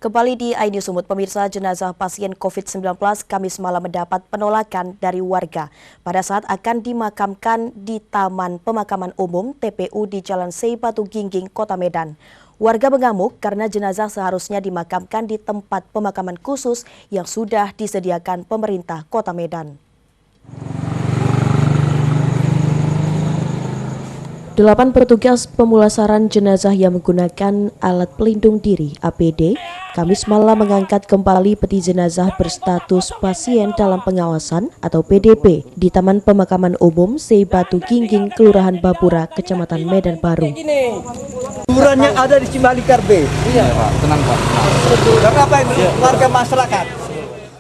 Kembali di iNews Sumut, pemirsa, jenazah pasien COVID-19 Kamis malam mendapat penolakan dari warga pada saat akan dimakamkan di Taman Pemakaman Umum TPU di Jalan Sei Batu Gingging, Kota Medan. Warga mengamuk karena jenazah seharusnya dimakamkan di tempat pemakaman khusus yang sudah disediakan pemerintah Kota Medan. 8 petugas pemulasaran jenazah yang menggunakan alat pelindung diri (APD) Kamis malam mengangkat kembali peti jenazah berstatus pasien dalam pengawasan atau PDP di Taman Pemakaman Umum Sei Batu Gingging, Kelurahan Babura, Kecamatan Medan Baru. Kuburannya ada di Cimalikar B. Iya Pak, tenang Pak. Kenapa ini warga masyarakat?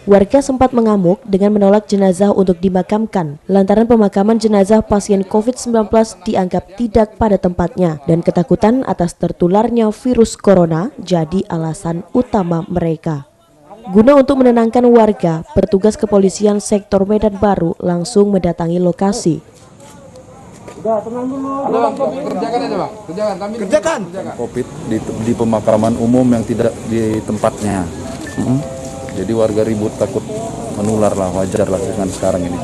Warga sempat mengamuk dengan menolak jenazah untuk dimakamkan lantaran pemakaman jenazah pasien COVID-19 dianggap tidak pada tempatnya dan ketakutan atas tertularnya virus corona jadi alasan utama mereka. Guna untuk menenangkan warga, petugas kepolisian sektor Medan Baru langsung mendatangi lokasi. Kerjakan aja Bang, kerjakan. COVID di pemakaman umum yang tidak di tempatnya. Jadi warga ribut takut menular lah, wajar lah dengan sekarang ini.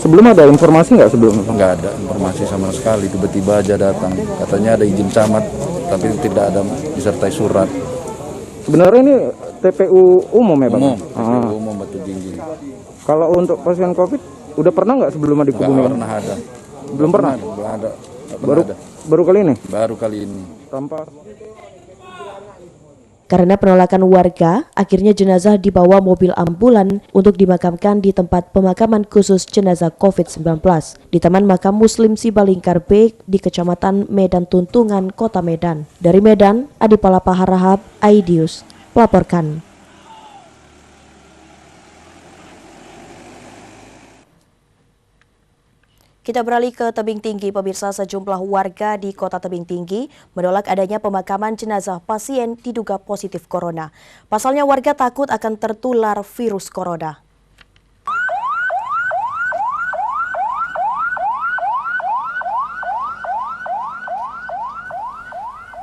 Sebelum ada informasi nggak sebelum? Nggak ada informasi sama sekali, tiba-tiba aja datang. Katanya ada izin camat, tapi tidak ada disertai surat. Sebenarnya ini TPU umum ya Bang? Umum, TPU umum Batu Gingging. Kalau untuk pasien COVID, udah pernah nggak sebelum di kebun? Nggak pernah ada. Belum pernah? Belum ada. Baru kali ini? Baru kali ini. Tanpa. Karena penolakan warga, akhirnya jenazah dibawa mobil ambulan untuk dimakamkan di tempat pemakaman khusus jenazah COVID-19 di Taman Makam Muslim Sibalingkar B di Kecamatan Medan Tuntungan, Kota Medan. Dari Medan, Adi Palapa Harahap, iNews, melaporkan. Kita beralih ke Tebing Tinggi, pemirsa. Sejumlah warga di Kota Tebing Tinggi menolak adanya pemakaman jenazah pasien diduga positif corona. Pasalnya warga takut akan tertular virus corona.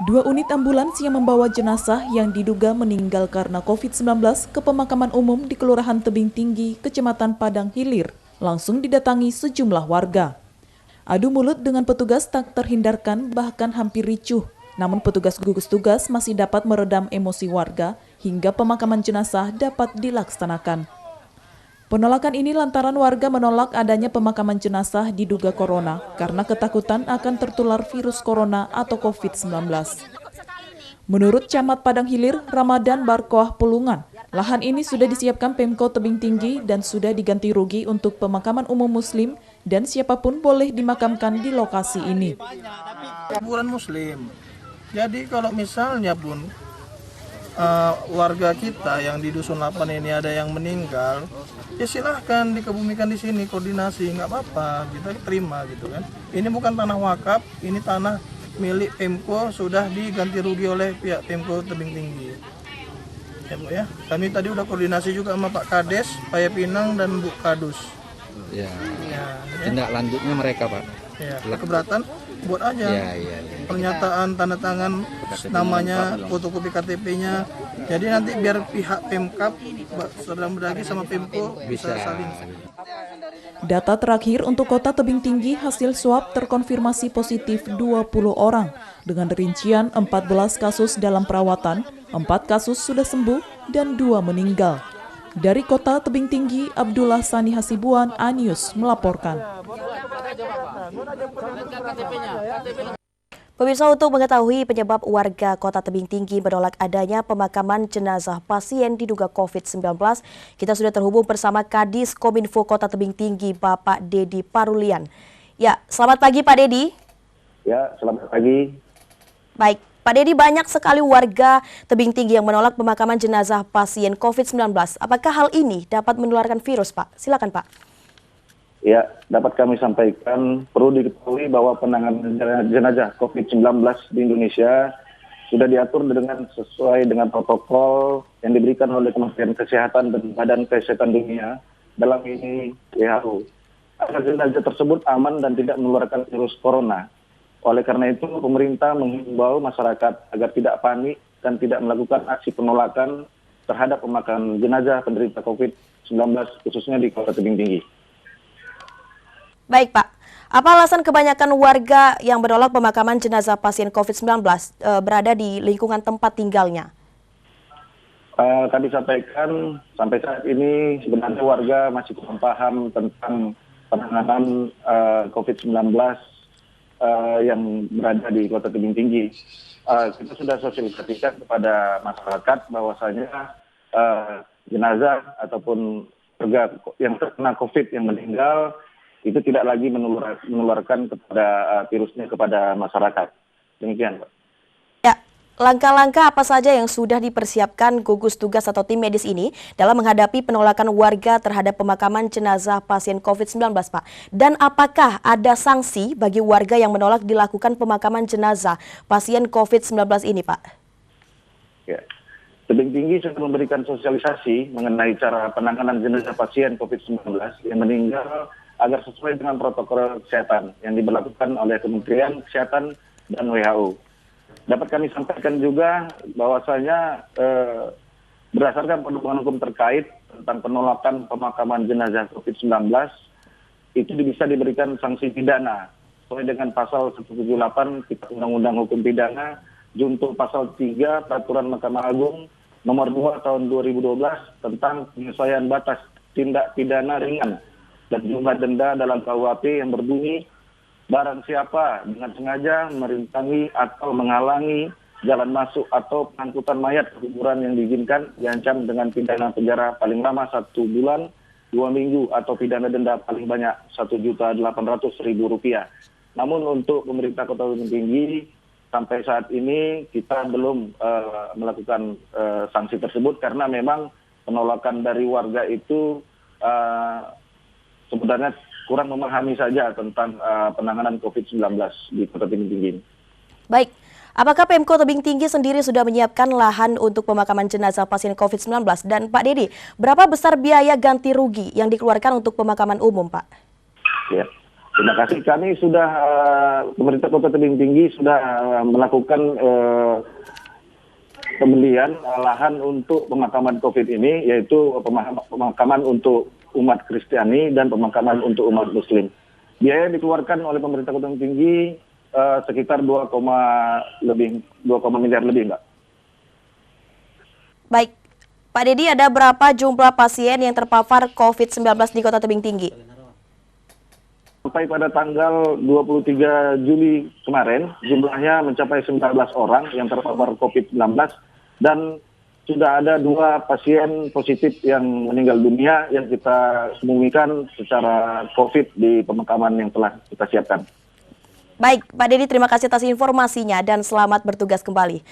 Dua unit ambulans yang membawa jenazah yang diduga meninggal karena COVID-19 ke pemakaman umum di Kelurahan Tebing Tinggi, Kecamatan Padang Hilir, langsung didatangi sejumlah warga. Adu mulut dengan petugas tak terhindarkan, bahkan hampir ricuh. Namun petugas gugus tugas masih dapat meredam emosi warga hingga pemakaman jenazah dapat dilaksanakan. Penolakan ini lantaran warga menolak adanya pemakaman jenazah diduga corona karena ketakutan akan tertular virus corona atau COVID-19. Menurut Camat Padang Hilir, Ramadan Barkoah Pulungan, lahan ini sudah disiapkan Pemko Tebing Tinggi dan sudah diganti rugi untuk pemakaman umum Muslim dan siapapun boleh dimakamkan di lokasi ini. Kuburan Muslim. Jadi kalau misalnya pun warga kita yang di Dusun 8 ini ada yang meninggal, ya silahkan dikebumikan di sini, koordinasi, nggak apa-apa, kita terima gitu kan. Ini bukan tanah wakaf, ini tanah milik Pemko, sudah diganti rugi oleh pihak Pemko Tebing Tinggi. Ya Bu ya, kami tadi udah koordinasi juga sama Pak Kades, Pak Pinang dan Bu Kadus. Ya. Tindak lanjutnya mereka Pak. Ya, keberatan buat aja. Ya. Pernyataan tanda tangan namanya, fotokopi KTP-nya. Jadi nanti biar pihak Pemkab sedang berdagi sama Pemko bisa saling. Data terakhir untuk Kota Tebing Tinggi, hasil swab terkonfirmasi positif 20 orang dengan rincian 14 kasus dalam perawatan, 4 kasus sudah sembuh dan 2 meninggal. Dari Kota Tebing Tinggi, Abdullah Sani Hasibuan, iNews melaporkan. Pemirsa, untuk mengetahui penyebab warga Kota Tebing Tinggi menolak adanya pemakaman jenazah pasien diduga COVID-19, kita sudah terhubung bersama Kadis Kominfo Kota Tebing Tinggi, Bapak Dedi Parulian. Ya, selamat pagi Pak Dedi. Ya, selamat pagi. Baik, Pak Dedi, banyak sekali warga Tebing Tinggi yang menolak pemakaman jenazah pasien COVID-19. Apakah hal ini dapat menularkan virus, Pak? Silakan, Pak. Ya, dapat kami sampaikan, perlu diketahui bahwa penanganan jenazah COVID-19 di Indonesia sudah diatur dengan sesuai dengan protokol yang diberikan oleh Kementerian Kesehatan dan Badan Kesehatan Dunia, dalam ini WHO. Agar jenazah tersebut aman dan tidak menularkan virus corona. Oleh karena itu, pemerintah menghimbau masyarakat agar tidak panik dan tidak melakukan aksi penolakan terhadap pemakaman jenazah penderita COVID-19 khususnya di Kota Tebing Tinggi. Baik Pak, apa alasan kebanyakan warga yang menolak pemakaman jenazah pasien COVID-19 berada di lingkungan tempat tinggalnya? Kami sampaikan sampai saat ini sebenarnya warga masih kurang paham tentang penanganan COVID-19 yang berada di Kota Tebing Tinggi. Kita sudah sosialisasikan kepada masyarakat bahwasanya jenazah ataupun warga yang terkena COVID yang meninggal itu tidak lagi menularkan kepada virusnya kepada masyarakat. Demikian, Pak. Ya, langkah-langkah apa saja yang sudah dipersiapkan gugus tugas atau tim medis ini dalam menghadapi penolakan warga terhadap pemakaman jenazah pasien COVID-19, Pak? Dan apakah ada sanksi bagi warga yang menolak dilakukan pemakaman jenazah pasien COVID-19 ini, Pak? Ya. Tebing Tinggi sudah memberikan sosialisasi mengenai cara penanganan jenazah pasien COVID-19 yang meninggal agar sesuai dengan protokol kesehatan yang diberlakukan oleh Kementerian Kesehatan dan WHO. Dapat kami sampaikan juga bahwasanya berdasarkan pedoman hukum terkait tentang penolakan pemakaman jenazah COVID-19 itu bisa diberikan sanksi pidana sesuai dengan pasal 178 Kitab Undang-Undang Hukum Pidana junto pasal 3 Peraturan Mahkamah Agung nomor 2 tahun 2012 tentang penyesuaian batas tindak pidana ringan dan jumlah denda dalam KUHP yang berbunyi barang siapa dengan sengaja merintangi atau menghalangi jalan masuk atau pengangkutan mayat ke kuburan yang diizinkan diancam dengan pidana penjara paling lama 1 bulan, 2 minggu atau pidana denda paling banyak Rp1.800.000. Namun untuk pemerintah Kota Tebing Tinggi sampai saat ini kita belum melakukan sanksi tersebut karena memang penolakan dari warga itu sebenarnya kurang memahami saja tentang penanganan COVID-19 di Kota Tebing Tinggi. Baik, apakah Pemko Tebing Tinggi sendiri sudah menyiapkan lahan untuk pemakaman jenazah pasien COVID-19? Dan Pak Dedi, berapa besar biaya ganti rugi yang dikeluarkan untuk pemakaman umum, Pak? Ya, terima kasih. Kami sudah, pemerintah Kota Tebing Tinggi sudah melakukan pembelian lahan untuk pemakaman COVID ini, yaitu pemakaman untuk umat Kristiani dan pemakaman untuk umat Muslim. Biaya yang dikeluarkan oleh pemerintah Kota Tebing Tinggi sekitar 2 miliar lebih, Mbak. Baik, Pak Dedi, ada berapa jumlah pasien yang terpapar COVID-19 di Kota Tebing Tinggi? Sampai pada tanggal 23 Juli kemarin, jumlahnya mencapai 19 orang yang terpapar COVID-19 dan sudah ada 2 pasien positif yang meninggal dunia yang kita umumikan secara COVID di pemakaman yang telah kita siapkan. Baik, Pak Dedi, terima kasih atas informasinya dan selamat bertugas kembali.